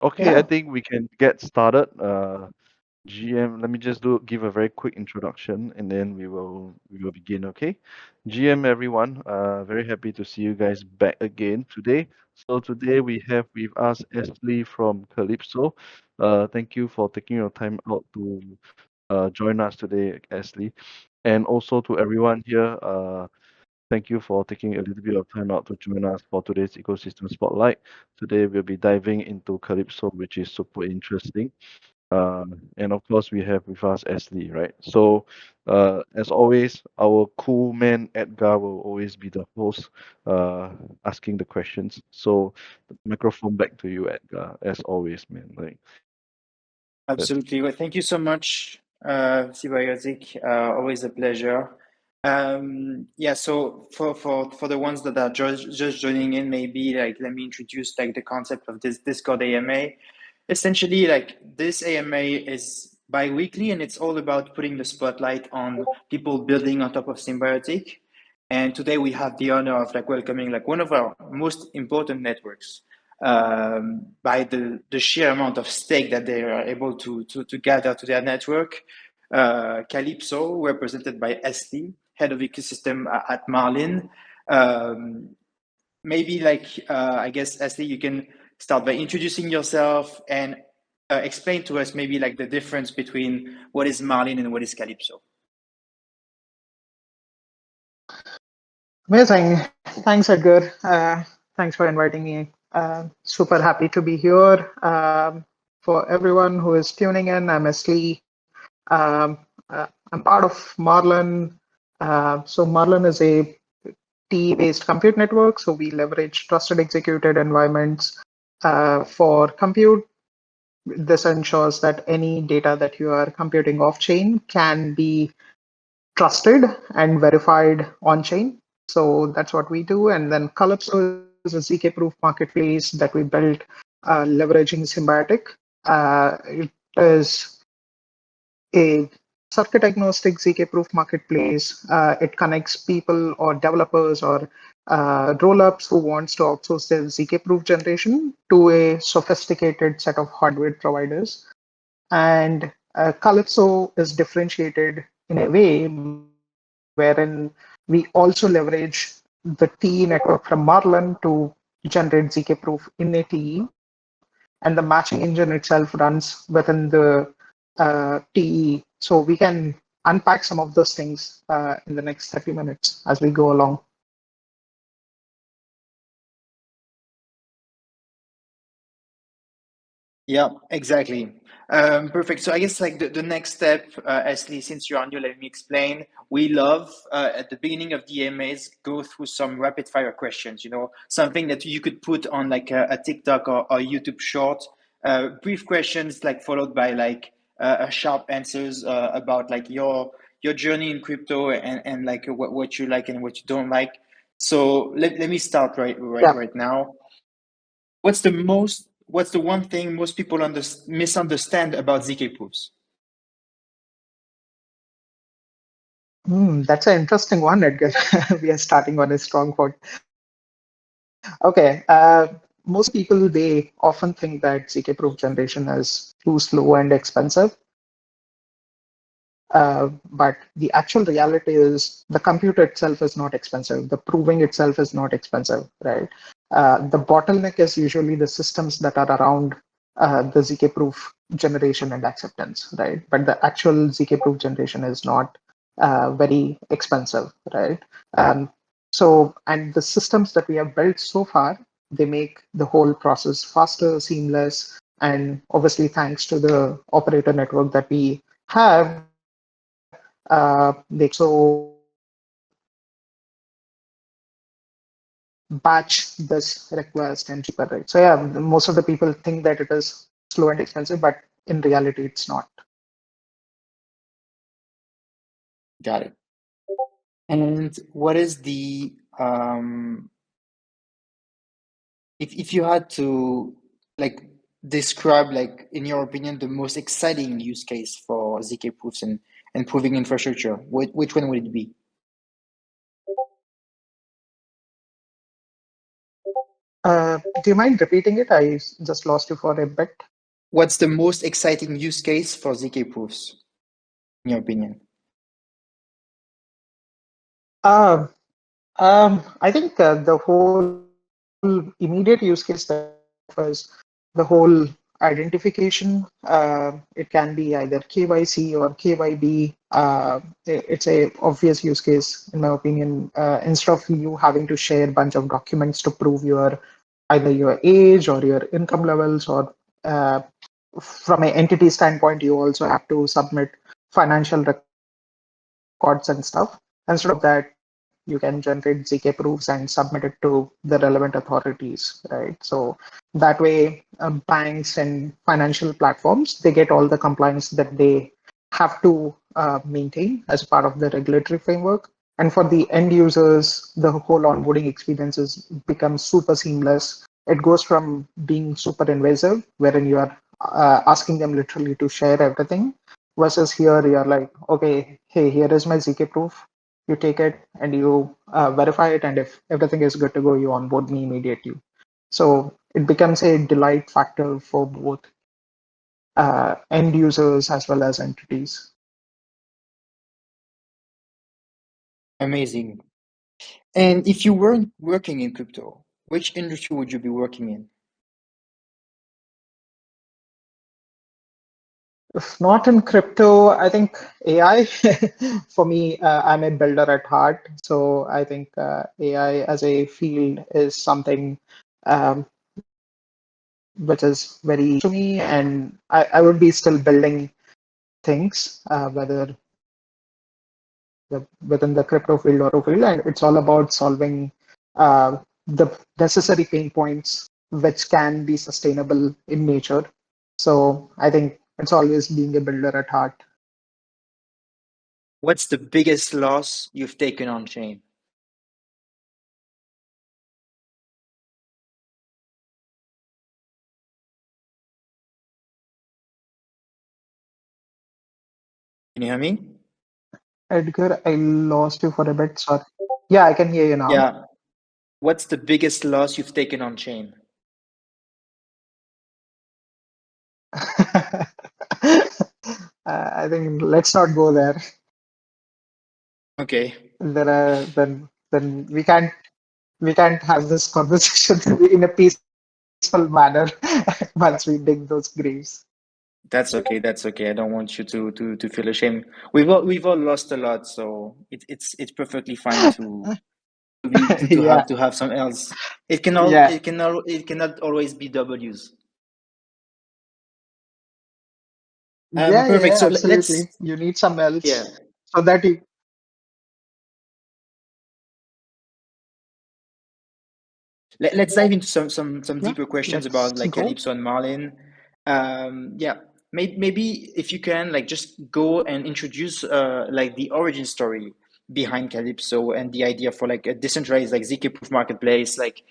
Okay, I Yeah, think we can get started. GM, let me just give a very quick introduction and then we will begin, okay? GM everyone, very happy to see you guys back again today. So today we have with us Ashley from Kalypso. Thank you for taking your time out to join us today, Ashley. And also to everyone here, thank you for taking a little bit of time out to join us for today's ecosystem spotlight. Today we'll be diving into Calypso, which is super interesting. And of course, we have with us Ashley, right? So, as always, our cool man Edgar will always be the host, asking the questions. So, the microphone back to you, Edgar, as always, man. Like, let's. Absolutely. Well, thank you so much, Symbiotic. Always a pleasure. Yeah, so for the ones that are just joining in, maybe like let me introduce like the concept of this Discord AMA. Essentially, like this AMA is bi-weekly and it's all about putting the spotlight on people building on top of Symbiotic. And today we have the honor of like welcoming like one of our most important networks by the sheer amount of stake that they are able to gather to their network. Kalypso, represented by Esli, head of ecosystem at Marlin. Maybe like, I guess, Esli, you can start by introducing yourself and explain to us maybe like the difference between what is Marlin and what is Kalypso. amazing. Thanks, Edgar. Thanks for inviting me. Super happy to be here. For everyone who is tuning in, I'm Ashley. I'm part of Marlin. So Marlin is a T-based compute network. So we leverage trusted executed environments for compute. This ensures that any data that you are computing off-chain can be trusted and verified on-chain. So that's what we do. And then Kalypso is a ZK-proof marketplace that we built leveraging Symbiotic. It is a circuit agnostic ZK-proof marketplace. It connects people or developers or roll-ups who wants to outsource their ZK-proof generation to a sophisticated set of hardware providers. And Calypso is differentiated in a way wherein we also leverage the TE network from Marlin to generate ZK proof in a TE, and the matching engine itself runs within the TE. So we can unpack some of those things in the next 30 minutes as we go along. Yeah, exactly. Perfect. So I guess like the next step, Ashley, since you're on, you let me explain. We love at the beginning of DMAs go through some rapid fire questions. You know, something that you could put on like a TikTok or YouTube short. Brief questions like followed by like sharp answers about like your journey in crypto and like what you like and what you don't like. So let me start Yeah. right now. What's the one thing most people misunderstand about ZK proofs? That's an interesting one, Edgar. We are starting on a strong foot. Okay. Most people, they often think that ZK proof generation is too slow and expensive. But the actual reality is the compute itself is not expensive. The proving itself is not expensive, right? The bottleneck is usually the systems that are around the ZK proof generation and acceptance, right? But the actual ZK proof generation is not very expensive, right? Um, and the systems that we have built so far, they make the whole process faster, seamless, and obviously thanks to the operator network that we have, they can also batch this request and cheaper, right? So yeah, most of the people think that it is slow and expensive, but in reality, it's not. Got it. And what is the if you had to like describe like in your opinion the most exciting use case for ZK proofs and proving infrastructure, which one would it be? Do you mind repeating it? I just lost you for a bit. What's the most exciting use case for ZK proofs, in your opinion? Uh, I think the whole immediate use case that offers the whole identification. It can be either KYC or KYB. It's a obvious use case, in my opinion. Instead of you having to share a bunch of documents to prove your either your age or your income levels, or uh, from an entity standpoint, you also have to submit financial records and stuff. Instead of that, you can generate ZK proofs and submit it to the relevant authorities, right? So that way, banks and financial platforms, they get all the compliance that they have to maintain as part of the regulatory framework. And for the end users, the whole onboarding experiences becomes super seamless. It goes from being super invasive, wherein you are asking them literally to share everything, versus here you're like, okay, hey, here is my ZK proof. You take it and you verify it, and if everything is good to go, you onboard me immediately. So it becomes a delight factor for both end users as well as entities. Amazing. And if you weren't working in crypto, which industry would you be working in? If not in crypto, I think AI. For me, I'm a builder at heart, so I think AI as a field is something which is very close to me, and I would be still building things, whether within the crypto field or field, and it's all about solving the necessary pain points which can be sustainable in nature. So I think it's always being a builder at heart. What's the biggest loss you've taken on chain? Can you hear me? Edgar, I lost you for a bit. Sorry. Yeah, I can hear you now. Yeah. What's the biggest loss you've taken on chain? I think let's not go there. Okay, There are then we can't have this conversation in a peaceful manner once we dig those graves. that's okay. That's okay. I don't want you to feel ashamed. We've all lost a lot, so it's perfectly fine to be Yeah, to have some else. yeah, It cannot always be W's. Perfect. yeah, So let's absolutely. You need some yeah. else so that you. Let's dive into some Yeah, deeper questions let's about like go. Calypso and Marlin. Yeah, maybe if you can like just go and introduce like the origin story behind Calypso and the idea for like a decentralized like ZK proof marketplace. Like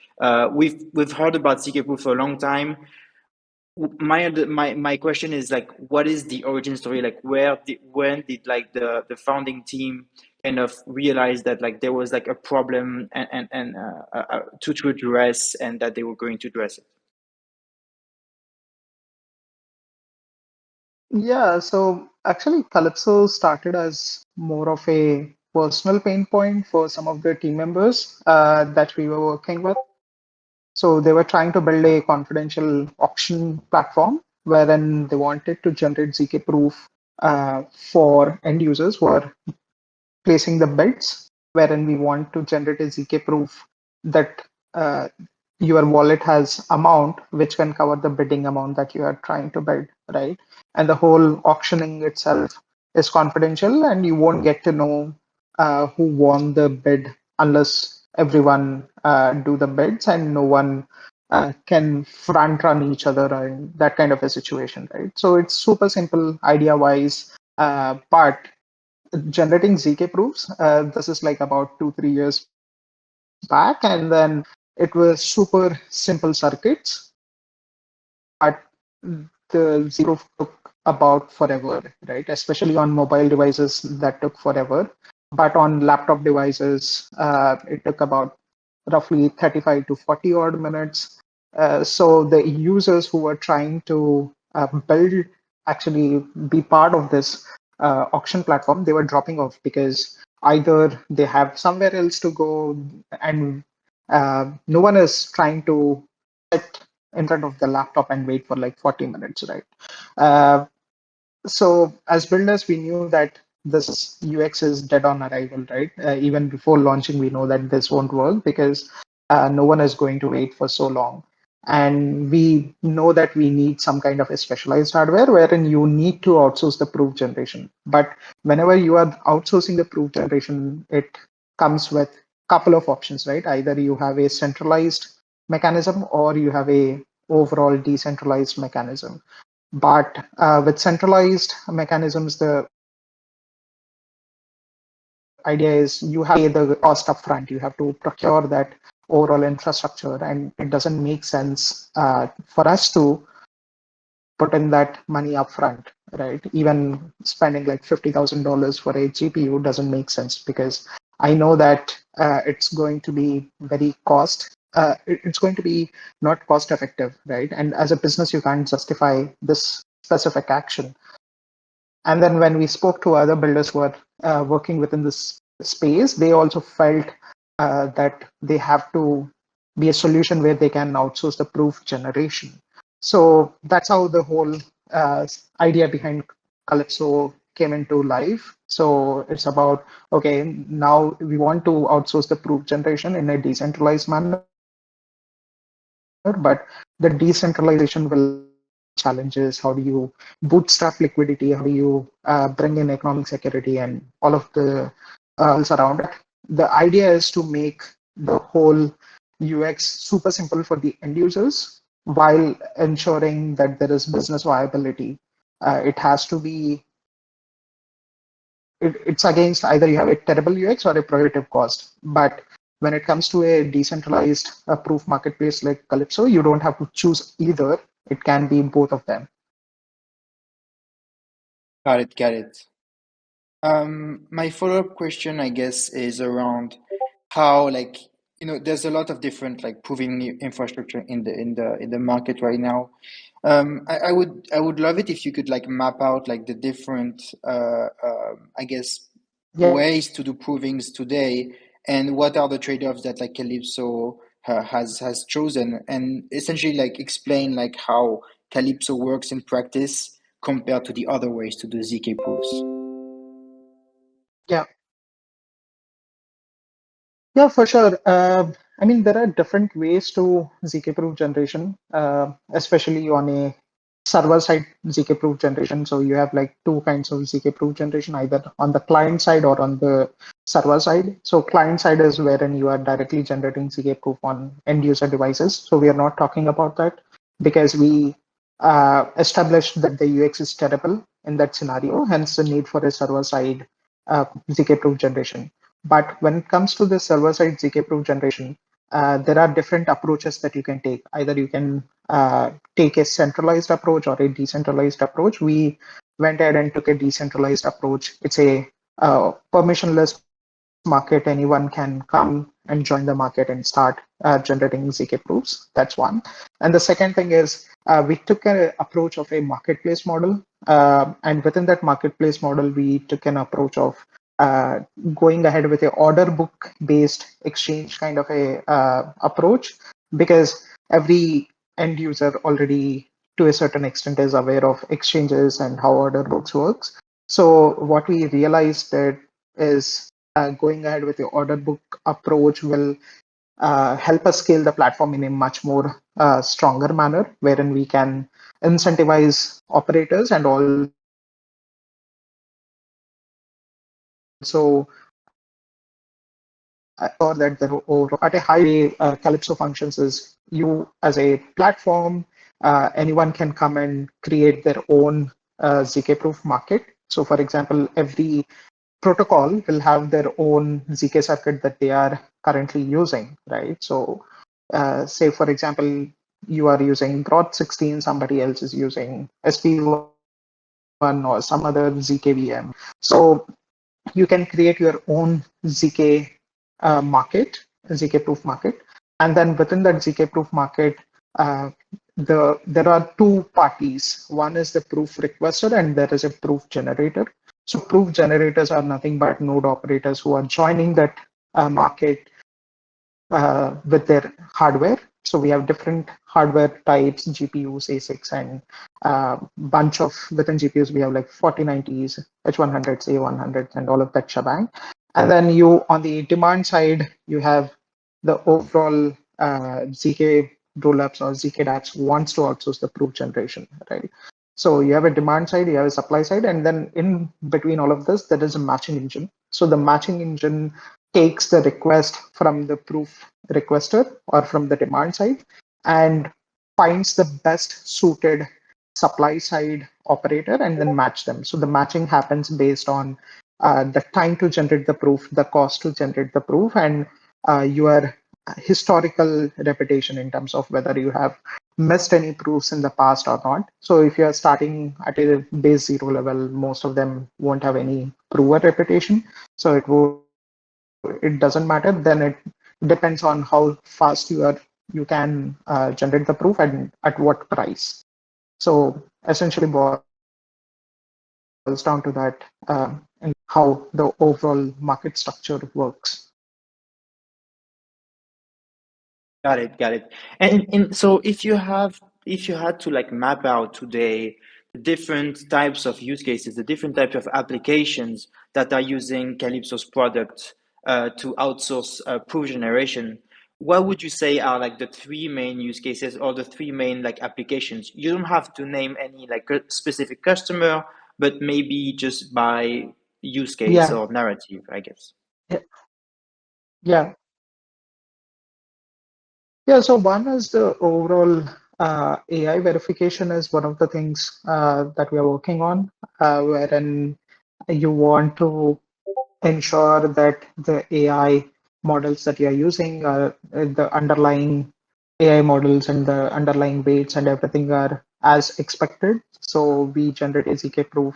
we've heard about ZK proof for a long time. My question is like, what is the origin story? Like, when did like the founding team kind of realize that like there was like a problem and to address, and that they were going to address it? Yeah, so actually, Calypso started as more of a personal pain point for some of the team members that we were working with. So they were trying to build a confidential auction platform wherein they wanted to generate ZK proof for end users who are placing the bids, wherein we want to generate a ZK proof that uh, your wallet has amount which can cover the bidding amount that you are trying to bid, right? And the whole auctioning itself is confidential, and you won't get to know who won the bid unless everyone do the bids, and no one can front run each other in that kind of a situation, right? So it's super simple idea wise, but generating ZK proofs. This is like about 2 3 years back, and then it was super simple circuits, but the ZK proof took about forever, right? Especially on mobile devices, that took forever. But on laptop devices, it took about roughly 35 to 40 odd minutes. So the users who were trying to build, actually be part of this auction platform, they were dropping off because either they have somewhere else to go, and no one is trying to sit in front of the laptop and wait for like 40 minutes, right? Uh, so as builders, we knew that this UX is dead on arrival, right? Even before launching, we know that this won't work because no one is going to wait for so long. And we know that we need some kind of a specialized hardware wherein you need to outsource the proof generation. But whenever you are outsourcing the proof generation, it comes with a couple of options, right? Either you have a centralized mechanism or you have a overall decentralized mechanism. But with centralized mechanisms, the idea is you have to pay the cost upfront. You have to procure that overall infrastructure, and it doesn't make sense for us to put in that money upfront, right? Even spending like $50,000 for a GPU doesn't make sense because I know that it's going to be very it's going to be not cost effective, right? And as a business, you can't justify this specific action. And then when we spoke to other builders who are working within this space, they also felt that they have to be a solution where they can outsource the proof generation. So that's how the whole idea behind Kalypso came into life. So it's about, okay, now we want to outsource the proof generation in a decentralized manner, but the decentralization will challenges. How do you bootstrap liquidity? How do you bring in economic security and all of the around it? The idea is to make the whole UX super simple for the end users while ensuring that there is business viability. It has to be, it's against either you have a terrible UX or a prohibitive cost. But when it comes to a decentralized proof marketplace like Kalypso, you don't have to choose either. It can be both of them. Got it, got it. My follow-up question, I guess, is around how, like, there's a lot of different like proving infrastructure in the market right now. I would love it if you could like map out like the different I guess Yeah, ways to do provings today, and what are the trade-offs that like Calypso has chosen, and essentially like explain like how Calypso works in practice compared to the other ways to do ZK proofs. yeah. Yeah, for sure. I mean, there are different ways to ZK proof generation, especially on a server side ZK proof generation. So you have like two kinds of ZK proof generation, either on the client side or on the server side. So client side is wherein you are directly generating ZK proof on end user devices. So we are not talking about that because we established that the UX is terrible in that scenario, hence the need for a server side ZK proof generation. But when it comes to the server-side ZK proof generation, there are different approaches that you can take. Either you can take a centralized approach or a decentralized approach. We went ahead and took a decentralized approach. It's a permissionless market. Anyone can come and join the market and start generating ZK proofs. That's one. And the second thing is we took an approach of a marketplace model. And within that marketplace model, we took an approach of uh, going ahead with a order book based exchange kind of a approach, because every end user already to a certain extent is aware of exchanges and how order books works. So what we realized that is going ahead with the order book approach will help us scale the platform in a much more stronger manner, wherein we can incentivize operators and also or that the or at a high Calypso functions is you as a platform, anyone can come and create their own ZK proof market. So for example, every protocol will have their own ZK circuit that they are currently using, right? So say for example, you are using Groth 16, somebody else is using SP1 or some other ZKVM. So you can create your own ZK market ZK proof market. And then within that ZK proof market, there are two parties. One is the proof requester and there is a proof generator. So proof generators are nothing but node operators who are joining that market with their hardware. So we have different hardware types, GPUs, ASICs, and bunch of within GPUs we have like 4090s, H100s, A100s, and all of that shebang. And then you on the demand side, you have the overall ZK rollups or ZK dApps wants to outsource the proof generation, right? So you have a demand side, you have a supply side, and then in between all of this, there is a matching engine. So the matching engine takes the request from the proof requester or from the demand side and finds the best suited supply side operator and then match them. So the matching happens based on the time to generate the proof, the cost to generate the proof, and your historical reputation in terms of whether you have missed any proofs in the past or not. So if you're starting at a base zero level, most of them won't have any prover reputation. So it doesn't matter. Then it depends on how fast you can generate the proof and at what price. So essentially boils down to that and how the overall market structure works. Got it, got it. And so if you had to like map out today the different types of use cases, the different types of applications that are using Kalypso's product to outsource proof generation, what would you say are like the three main use cases or the three main like applications? You don't have to name any like specific customer, but maybe just by use case Yeah, or narrative, I guess. yeah, yeah. So one is the overall AI verification is one of the things that we are working on, wherein you want to ensure that the AI models that you're using are the underlying AI models and the underlying weights and everything are as expected. So we generate AZK proof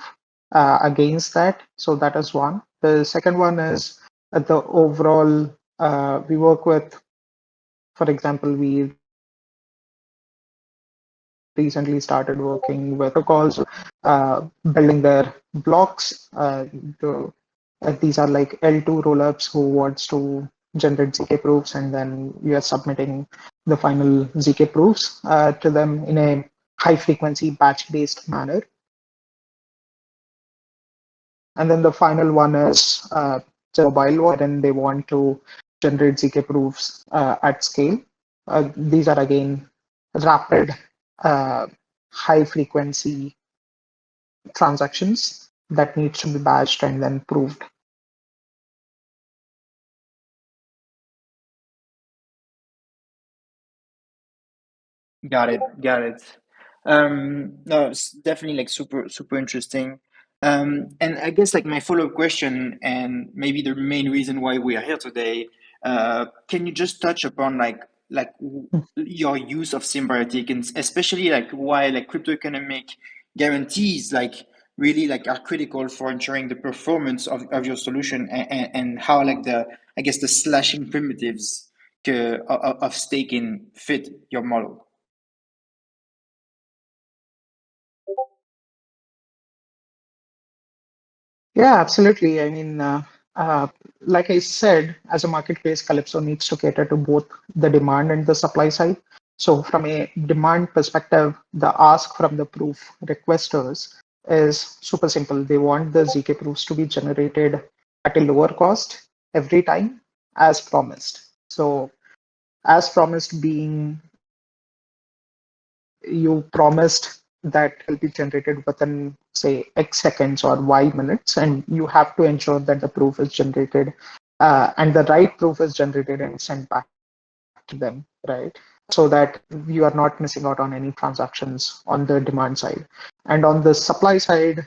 against that. So that is one. The second one is the overall, we work with, for example, we recently started working with protocols, building their blocks. These are like L2 rollups who wants to generate ZK proofs, and then we are submitting the final ZK proofs to them in a high frequency batch based manner. And then the final one is the mobile one, and they want to generate ZK proofs at scale. These are again rapid, uh, high frequency transactions that needs to be batched and then proved. Got it. Got it. No, it's definitely like super, super interesting. And I guess like my follow-up question, and maybe the main reason why we are here today, can you just touch upon your use of Symbiotic, and especially like why like crypto economic guarantees like really like are critical for ensuring the performance of your solution, and how like the I guess the slashing primitives of staking fit your model. Yeah, absolutely. I mean, uh, like I said, as a marketplace, Calypso needs to cater to both the demand and the supply side. So, from a demand perspective, the ask from the proof requesters is super simple. They want the ZK proofs to be generated at a lower cost every time, as promised. So, as promised, being you promised that will be generated within, say, X seconds or Y minutes, and you have to ensure that the proof is generated and the right proof is generated and sent back to them, right? So that you are not missing out on any transactions on the demand side. And on the supply side,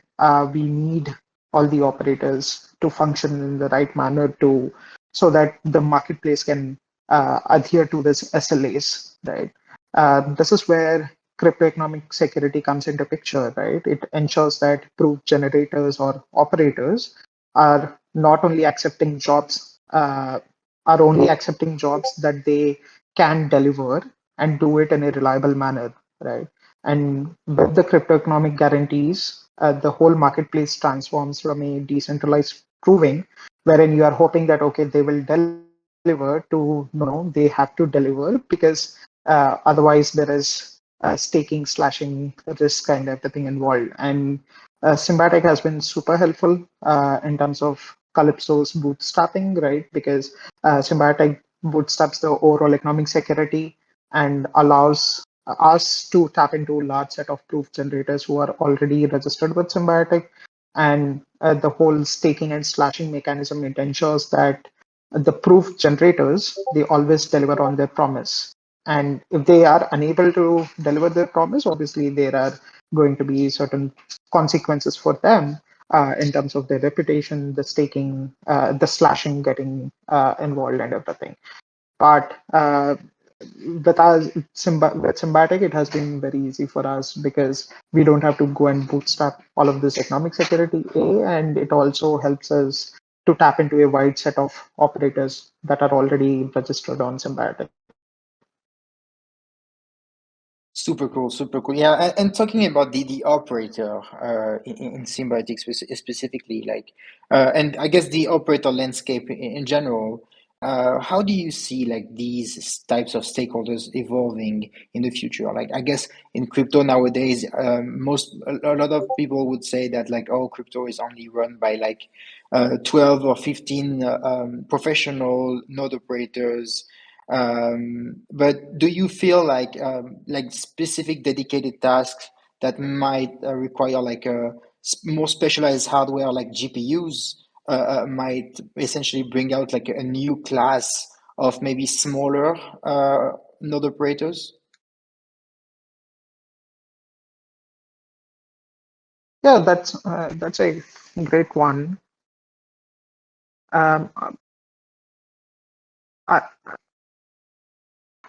we need all the operators to function in the right manner to so that the marketplace can adhere to this SLAs, right? This is where crypto economic security comes into picture, right? It ensures that proof generators or operators are not only accepting jobs are only accepting jobs that they can deliver and do it in a reliable manner, right? And with the crypto economic guarantees, the whole marketplace transforms from a decentralized proving, wherein you are hoping that okay, they will deliver, to no, they have to deliver because otherwise there is staking, slashing, risk, and everything involved. And Symbiotic has been super helpful in terms of Kalypso's bootstrapping, right? Because Symbiotic bootstraps the overall economic security and allows us to tap into a large set of proof generators who are already registered with Symbiotic. And the whole staking and slashing mechanism, it ensures that the proof generators, they always deliver on their promise. And if they are unable to deliver their promise, obviously there are going to be certain consequences for them in terms of their reputation, the staking, the slashing getting involved, and everything. But with Symbiotic, it has been very easy for us because we don't have to go and bootstrap all of this economic security, and it also helps us to tap into a wide set of operators that are already registered on Symbiotic. Super cool, super cool. Yeah, and talking about the operator in Symbiotic specifically, like, and I guess the operator landscape in general, how do you see like these types of stakeholders evolving in the future? Like, I guess in crypto nowadays, a lot of people would say that like, oh, crypto is only run by like 12 or 15 professional node operators. But do you feel like specific dedicated tasks that might require like a more specialized hardware like GPUs might essentially bring out like a new class of maybe smaller node operators? Yeah, that's a great one. Um, at,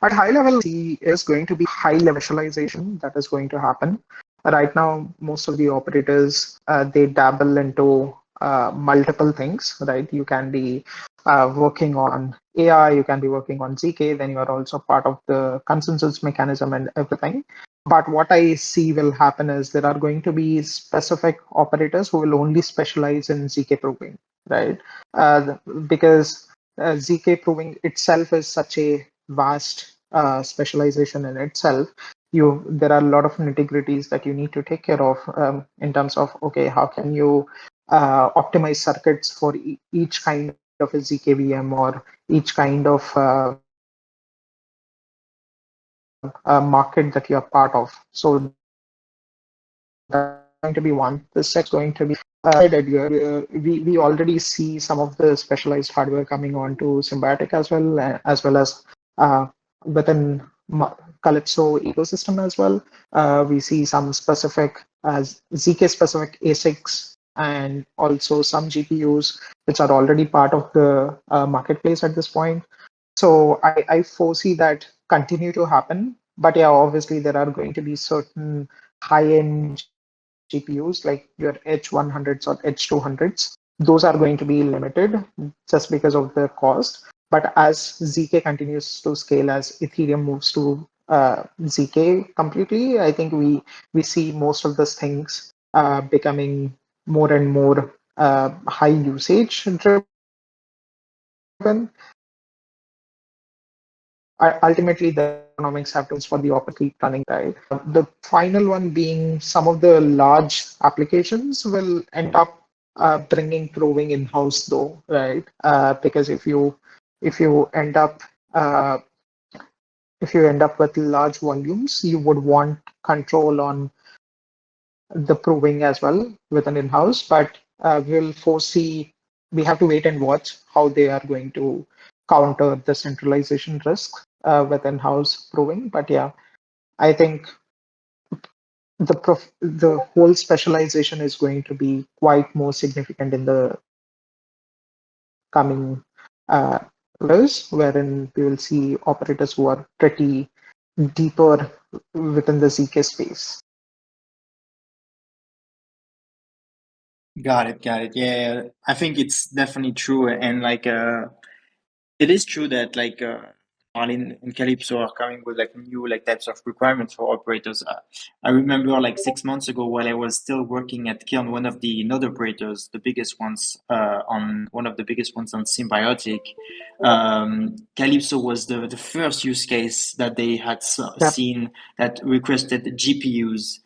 at high level, see is going to be high level specialization that is going to happen. Right now, most of the operators they dabble into multiple things, right? You can be working on AI, you can be working on ZK, then you are also part of the consensus mechanism and everything. But what I see will happen is there are going to be specific operators who will only specialize in ZK proving, right? Because ZK proving itself is such a vast specialization in itself. There are a lot of nitty-gritties that you need to take care of in terms of okay, how can you optimize circuits for each kind of a ZKVM or each kind of market that you are part of. So that's going to be one. The second going to be Edgar. We already see some of the specialized hardware coming onto Symbiotic as well as uh, within Kalypso ecosystem as well. We see some specific ZK specific ASICs and also some GPUs which are already part of the marketplace at this point. So I foresee that continue to happen. But yeah, obviously there are going to be certain high-end GPUs like your H100s or H200s. Those are going to be limited just because of the cost. But as ZK continues to scale, as Ethereum moves to ZK completely, I think we see most of those things becoming more and more high usage driven. Ultimately the economics have to for the operator keep running, right? The final one being some of the large applications will end up bringing proving in-house though, right? Because if you end up uh, if you end up with large volumes, you would want control on the proving as well with an in-house, but we'll foresee, we have to wait and watch how they are going to counter the centralization risk with in-house proving. But yeah, I think the whole specialization is going to be quite more significant in the coming years, wherein we will see operators who are pretty deeper within the ZK space. Got it, got it. Yeah, I think it's definitely true. And like It is true that while in Calypso are coming with like new like types of requirements for operators. I remember like 6 months ago while I was still working at Kiln, one of the node operators, the biggest ones on one of the biggest ones on Symbiotic. Calypso was the first use case that they had Yep. seen that requested GPUs.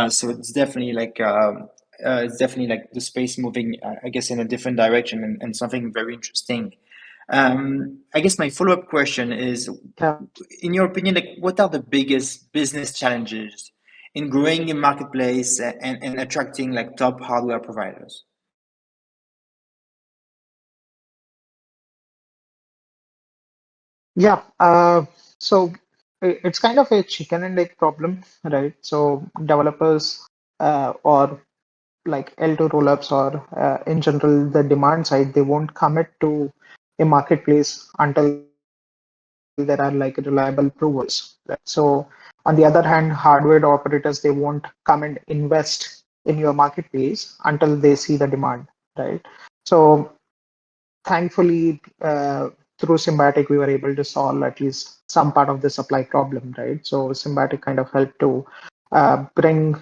So it's definitely like the space moving, I guess, in a different direction and something very interesting. I guess my follow-up question is, Yep. in your opinion, like what are the biggest business challenges in growing a marketplace and attracting like top hardware providers? Yeah. So it's kind of a chicken and egg problem, right? So developers or like L2 rollups or in general the demand side, they won't commit to a marketplace until there are like reliable provers. Right? So on the other hand, hardware operators, they won't come and invest in your marketplace until they see the demand, right? So thankfully, through Symbiotic, we were able to solve at least some part of the supply problem, right? So Symbiotic kind of helped to bring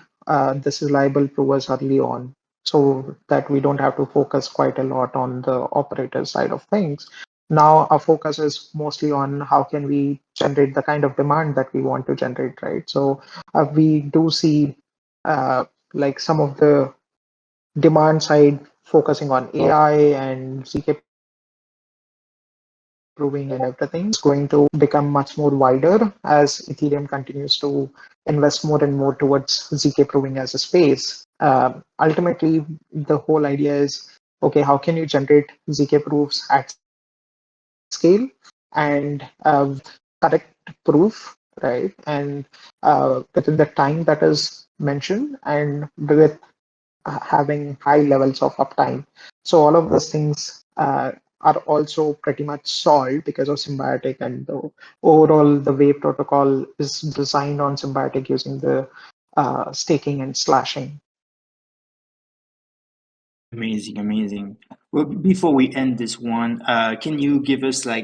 this reliable provers early on so that we don't have to focus quite a lot on the operator side of things. Now our focus is mostly on how can we generate the kind of demand that we want to generate, right? So we do see like some of the demand side focusing on AI and ZK proving and everything is going to become much more wider as Ethereum continues to invest more and more towards ZK proving as a space. Ultimately, the whole idea is okay, how can you generate ZK proofs at scale and with correct proof, right? And within the time that is mentioned and with having high levels of uptime. So all of those things are also pretty much solved because of Symbiotic and the overall the way protocol is designed on Symbiotic using the staking and slashing. Amazing, amazing. Well, before we end this one, can you give us I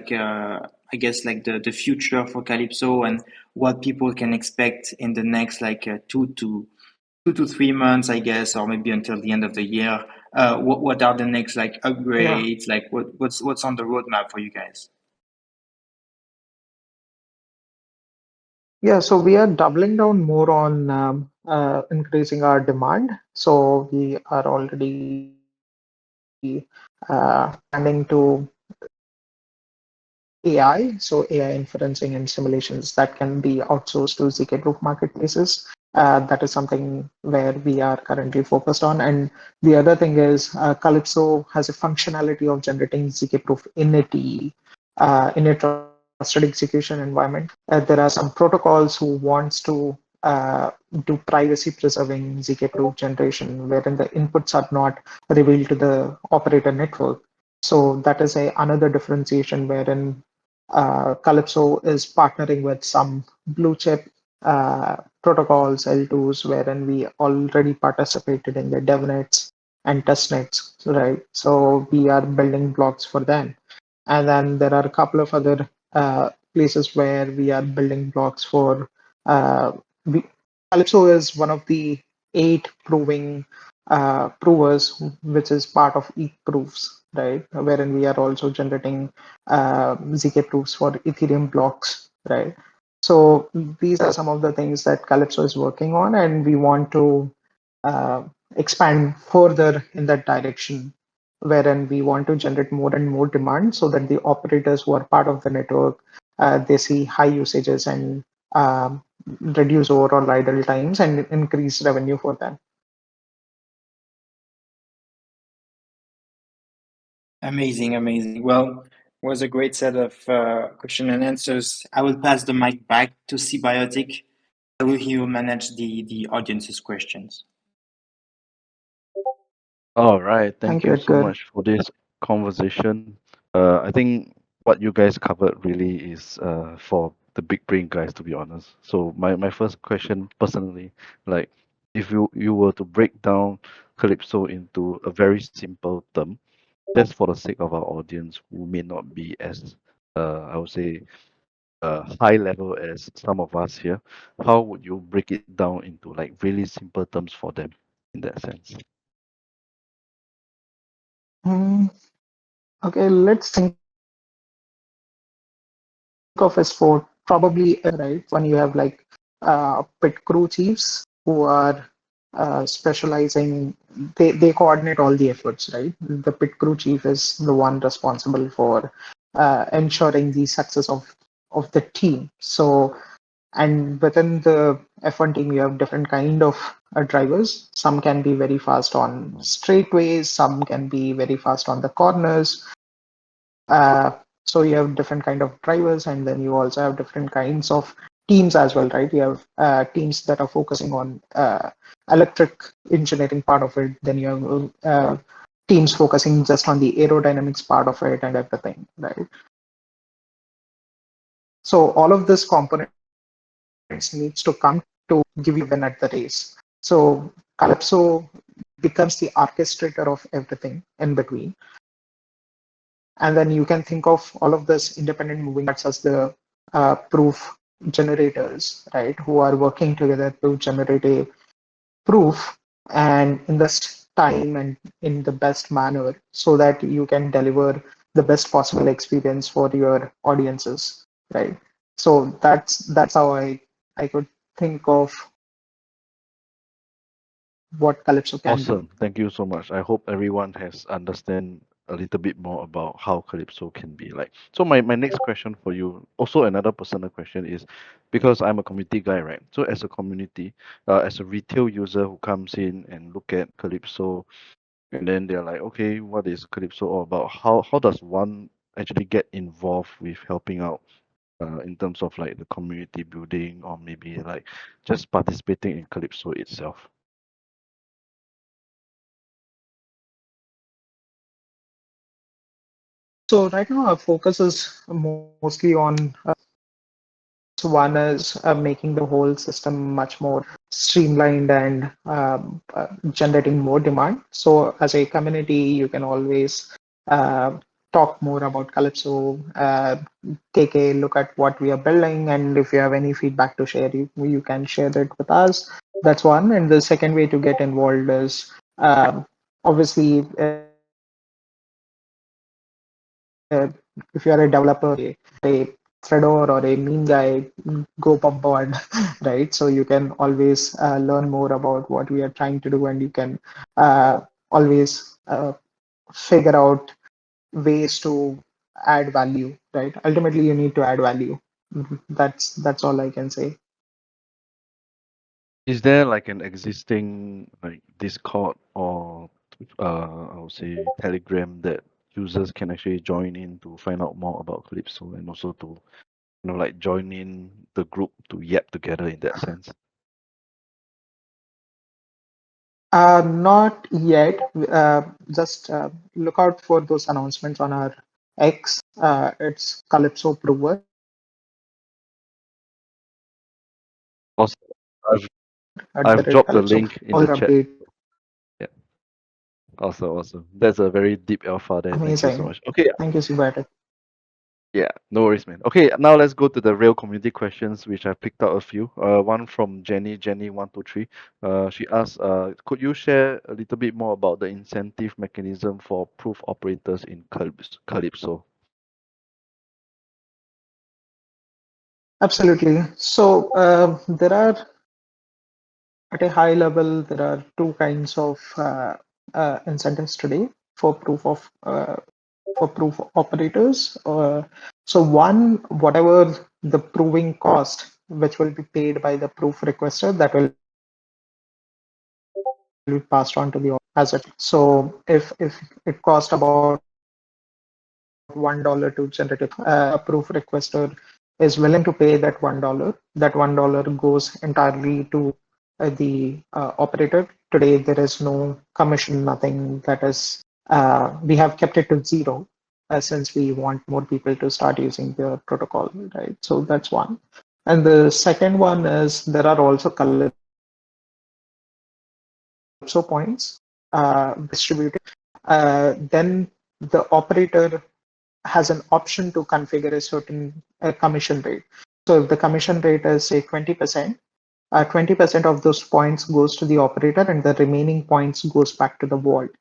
guess like the future for Calypso and what people can expect in the next 2 to 3 months, I guess, or maybe until the end of the year? What are the next like Yeah. upgrades? Like what's on the roadmap for you guys? Yeah, so we are doubling down more on increasing our demand. So we are already expanding to AI, so AI inferencing and simulations that can be outsourced to ZK-proof marketplaces. That is something where we are currently focused on. And the other thing is Calypso has a functionality of generating ZK-proof in a TE, in a trusted execution environment. There are some protocols who wants to do privacy preserving ZK-proof generation, wherein the inputs are not revealed to the operator network. So that is another differentiation wherein Calypso is partnering with some blue chip protocols, L2s, wherein we already participated in the devnets and testnets, right? So we are building blocks for them. And then there are a couple of other places where we are building blocks for. Uh, we, Calypso is one of the 8 provers, which is part of ETH proofs, right? Wherein we are also generating ZK proofs for Ethereum blocks, right? So these are some of the things that Calypso is working on, and we want to uh, expand further in that direction, wherein we want to generate more and more demand so that the operators who are part of the network they see high usages and um, reduce overall idle times and increase revenue for them. Amazing, amazing. Well, was a great set of question and answers. I will pass the mic back to Symbiotic. He will manage the audience's questions. All right. Thank Thank you, you so Edgar. much for this conversation. I think what you guys covered really is for the big brain guys, to be honest. So my first question personally, like if you were to break down Calypso into a very simple term, just for the sake of our audience who may not be as I would say, high level as some of us here, how would you break it down into like really simple terms for them in that sense? Mm, okay, let's think of as four. Probably right. One, you have like pit crew chiefs who are specializing. They coordinate all the efforts, right? The pit crew chief is the one responsible for ensuring the success of the team. So, and within the F1 team, you have different kind of drivers. Some can be very fast on straightaways, some can be very fast on the corners. So you have different kind of drivers, and then you also have different kinds of teams as well, right? You have teams that are focusing on electric engineering part of it. Then you have teams focusing just on the aerodynamics part of it and everything, right? So all of these components needs to come to give you a win at the race. So Calypso becomes the orchestrator of everything in between. And then you can think of all of this independent moving parts as the proof generators, right? Who are working together to generate a proof and invest time and in the best manner so that you can deliver the best possible experience for your audiences, right? So that's how I could think of what Calypso can do. Awesome. Thank you so much. I hope everyone has understand a little bit more about how Calypso can be like. So my next question for you, also another personal question is, because I'm a community guy, right? So as a community, as a retail user who comes in and look at Calypso, and then they're like, okay, what is Calypso all about? How does one actually get involved with helping out in terms of like the community building or maybe like just participating in Calypso itself? So right now our focus is mostly on two things. One is making the whole system much more streamlined and generating more demand. So as a community, you can always uh, talk more about Calypso, take a look at what we are building, and if you have any feedback to share, you can share it with us. That's one. And the second way to get involved is obviously if you're a developer, a threader or a meme guy, go pub right? So you can always learn more about what we are trying to do, and you can always figure out ways to add value, right? Ultimately, you need to add value. That's all I can say. Is there like an existing like Discord or I would say Telegram that users can actually join in to find out more about Calypso and also to like join in the group to yap together in that sense? Not yet. Just look out for those announcements on our X. It's Calypso Prover. At the rate Calypso Prover. Awesome. All I've our I've updates. dropped the link in the chat. Yeah, awesome, awesome. That's a very deep alpha there. Thank you so Amazing. much. Okay, Thank you, Symbiotic. yeah, no worries, man. Okay, now let's go to the real community questions, which I've picked out a few. One from Jenny123. She asked, could you share a little bit more about the incentive mechanism for proof operators in Calypso? Absolutely. So there are, at a high level, there are two kinds of incentives today for proof operators. So one, whatever the proving cost, which will be paid by the proof requester, that will be passed on to the operator as it. So if it cost about $1 to generate a proof, a proof requester is willing to pay that $1. That $1 goes entirely to the operator. Today there is no commission, nothing. That is, we have kept it to zero since we want more people to start using the protocol, right? So that's one. And the second one is there are also Calypso points which are distributed. Then the operator has an option to configure a certain commission rate. So if the commission rate is say 20%, 20% of those points goes to the operator and the remaining points goes back to the vault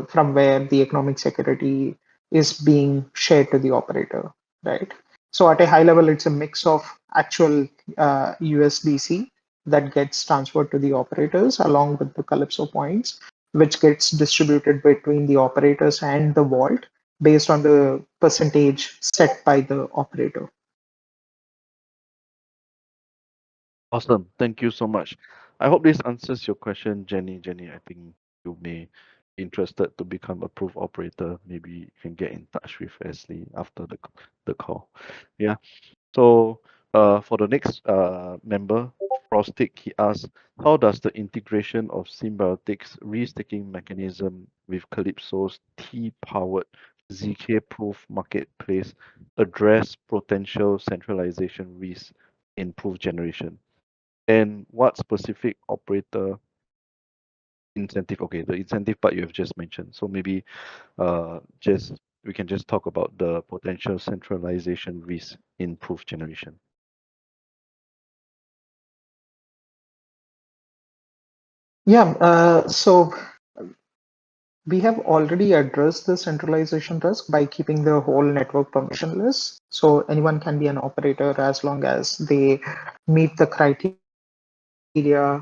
from where the economic security is being shared to the operator, right? So at a high level, it's a mix of actual USDC that gets transferred to the operators along with the Kalypso points, which gets distributed between the operators and the vault based on the percentage set by the operator. Awesome. Thank you so much. I hope this answers your question, Jenny. Jenny, I think you may be interested to become a proof operator. Maybe you can get in touch with Ashley after the call. Yeah. So for the next member, Frostic, he asks, how does the integration of Symbiotic's restaking mechanism with Kalypso's T-powered ZK-proof marketplace address potential centralization risks in proof generation? And what specific operator incentive? Okay, the incentive part you have just mentioned. So maybe just we can just talk about the potential centralization risk in proof generation. Yeah, so we have already addressed the centralization risk by keeping the whole network permissionless. So anyone can be an operator as long as they meet the criteria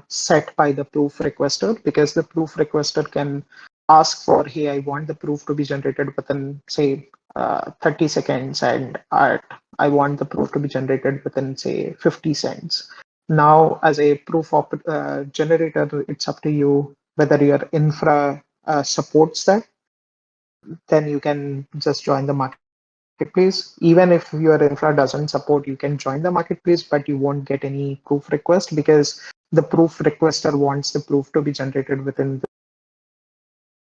set by the proof requester, because the proof requester can ask for, hey, I want the proof to be generated within, say, 30 seconds, and I want the proof to be generated within, say, 50 cents. Now, as a generator, it's up to you whether your infra supports that. Then you can just join the marketplace. Even if your infra doesn't support, you can join the marketplace, but you won't get any proof request because the proof requester wants the proof to be generated within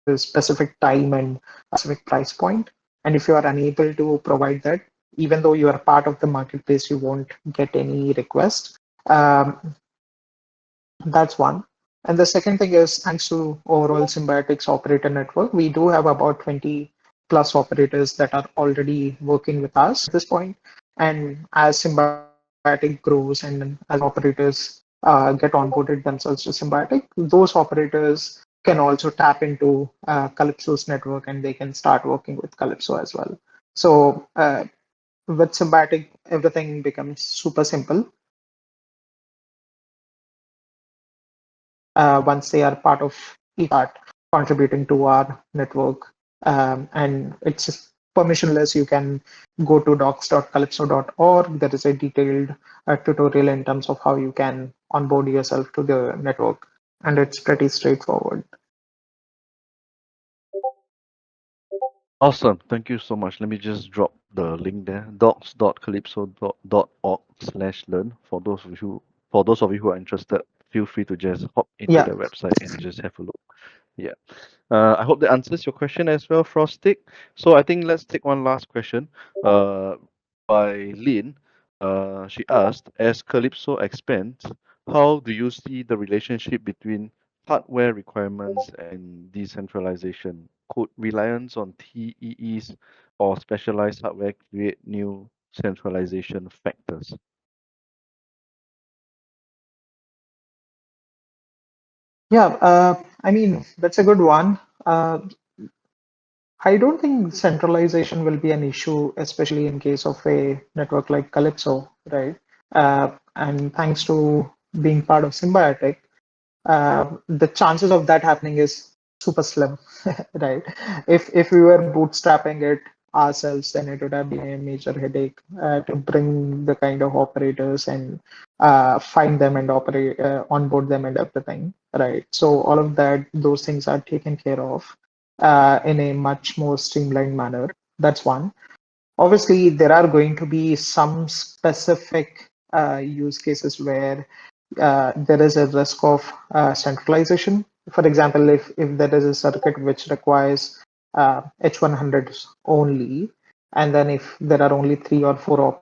the specific time and specific price point. And if you are unable to provide that, even though you are part of the marketplace, you won't get any request. Um, that's one. And the second thing is, thanks to overall Symbiotics operator network, we do have about 20 plus operators that are already working with us at this point. And as Symbiotic grows and as more operators get onboarded themselves to Symbiotic, those operators can also tap into Calypso's network and they can start working with Calypso as well. So with Symbiotic, everything becomes super simple once they are part of start contributing to our network. And it's just permissionless. You can go to docs.calypso.org. There is a detailed tutorial in terms of how you can onboard yourself to the network, and it's pretty straightforward. Awesome. Thank you so much. Let me just drop the link there. docs.calypso.org/learn. For those of you who are interested, feel free to just hop into Yeah. the website and just have a look. Yeah. I hope that answers your question as well, Frostic. So I think let's take one last question by Lynn. She asked, as Calypso expands, how do you see the relationship between hardware requirements and decentralization? Could reliance on TEEs or specialized hardware create new centralization factors? Yeah, I mean, that's a good one. I don't think centralization will be an issue, especially in case of a network like Calypso, right? And thanks to being part of Symbiotic, the chances of that happening is super slim, right? If we were bootstrapping it ourselves, then it would have been a major headache to bring the kind of operators and find them and operate onboard them and everything, right? So all of that, those things are taken care of in a much more streamlined manner. That's one. Obviously, there are going to be some specific use cases where there is a risk of centralization. For example, if there is a circuit which requires H100s only, and then if there are only 3 or 4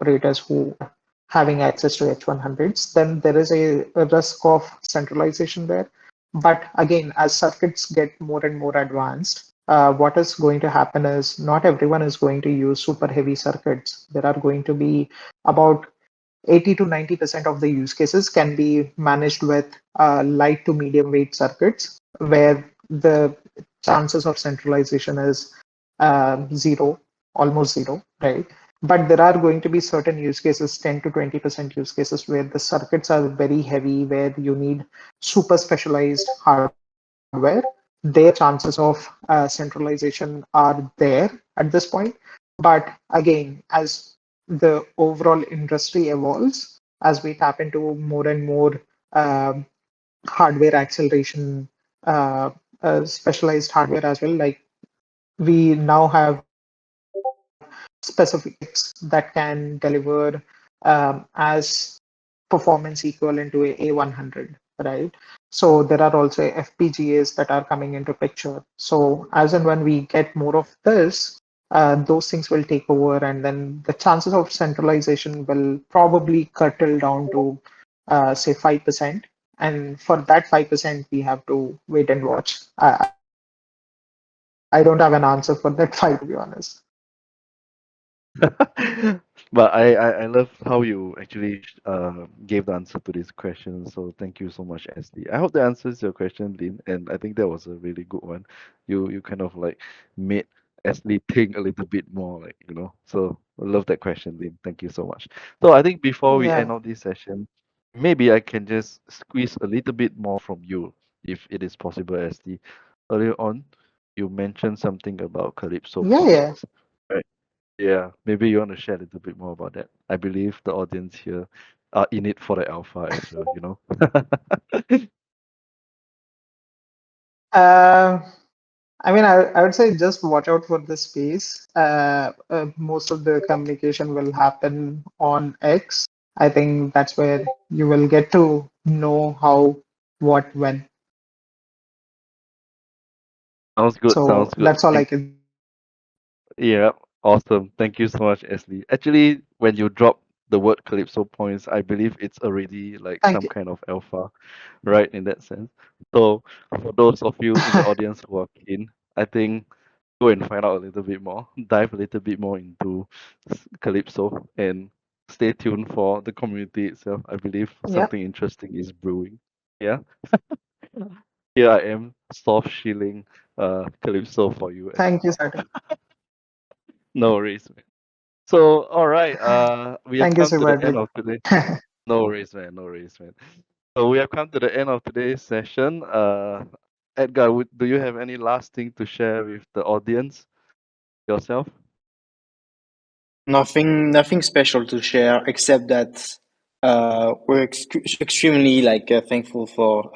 operators who are having access to H100s, then there is a risk of centralization there. But again, as circuits get more and more advanced, what is going to happen is not everyone is going to use super heavy circuits. There are going to be about 80 to 90% of the use cases can be managed with light to medium weight circuits, where the chances of centralization is zero, almost zero, right? But there are going to be certain use cases, 10 to 20% use cases, where the circuits are very heavy, where you need super specialized hardware. Their chances of centralization are there at this point. But again, as the overall industry evolves, as we tap into more and more um, hardware acceleration, uh, specialized hardware as well, like we now have specific chips that can deliver as performance equivalent to a A100, right? So there are also FPGAs that are coming into picture. So as and when we get more of this, those things will take over, and then the chances of centralization will probably curtail down to say 5%. And for that 5%, we have to wait and watch. I don't have an answer for that 5, to be honest. But I love how you actually gave the answer to this question. So thank you so much, SD. I hope that answers your question, Lin. And I think that was a really good one. You kind of like made SD think a little bit more, like, you know. So I love that question, Lin. Thank you so much. So I think before we end Yeah, off this session, maybe I can just squeeze a little bit more from you, if it is possible, SD. Earlier on, you mentioned something about Calypso yeah, yeah. projects. Yeah, maybe you want to share a little bit more about that. I believe the audience here are in it for the alpha as well, you know? Uh, I mean, I would say just watch out for the space. Most of the communication will happen on X. I think that's where you will get to know how, what, when. Sounds good, sounds So good. that's all I can say. Yeah, awesome. Thank you so much, Ashley. Actually, when you drop the word Calypso points, I believe it's already like Thank some you. kind of alpha, right, in that sense. So for those of you in the audience who are keen, I think go and find out a little bit more, dive a little bit more into Calypso, and stay tuned for the community itself. I believe Yep. something interesting is brewing. Yeah. Here I am, soft shilling Calypso for you as Thank you, well. Saturn. No worries, man. So, all right, we have Thank you, come to the end Subhadip. of today. No worries, man. No worries, man. So we have come to the end of today's session. Edgar, do you have any last thing to share with the audience yourself? Nothing special to share except that we're extremely thankful for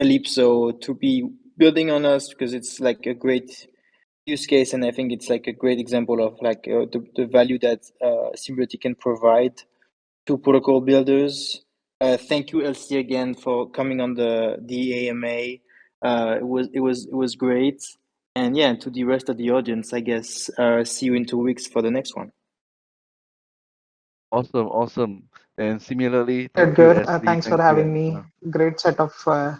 Kalypso to be building on us because it's like a great use case, and I think it's like a great example of the value that Symbiotic can provide to protocol builders. Thank you, LC, again for coming on the AMA. It was great, and yeah, to the rest of the audience, I guess. See you in 2 weeks for the next one. Awesome, awesome. And similarly, thank you, Edgar, Ashley. thanks for Thank you, having me. Edgar. Great set of,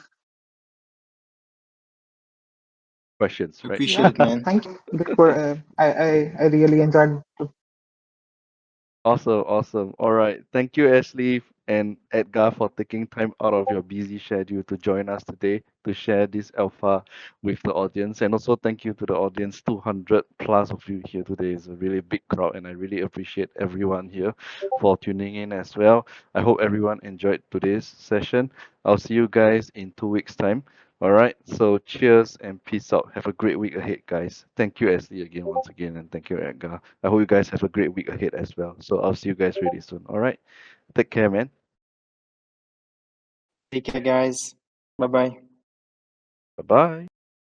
Questions, right? Appreciate yeah, it, man. thank you. I really enjoyed. Awesome, awesome. All right. Thank you, Ashley and Edgar, for taking time out of your busy schedule to join us today to share this alpha with the audience. And also thank you to the audience, 200 plus of you here today. It's a really big crowd, and I really appreciate everyone here for tuning in as well. I hope everyone enjoyed today's session. I'll see you guys in 2 weeks' time. All right. So cheers and peace out. Have a great week ahead, guys. Thank you, Ashley, again, once again, and thank you, Edgar. I hope you guys have a great week ahead as well. So I'll see you guys really soon. All right. Take care, man. Take care, guys. Bye bye. Bye bye.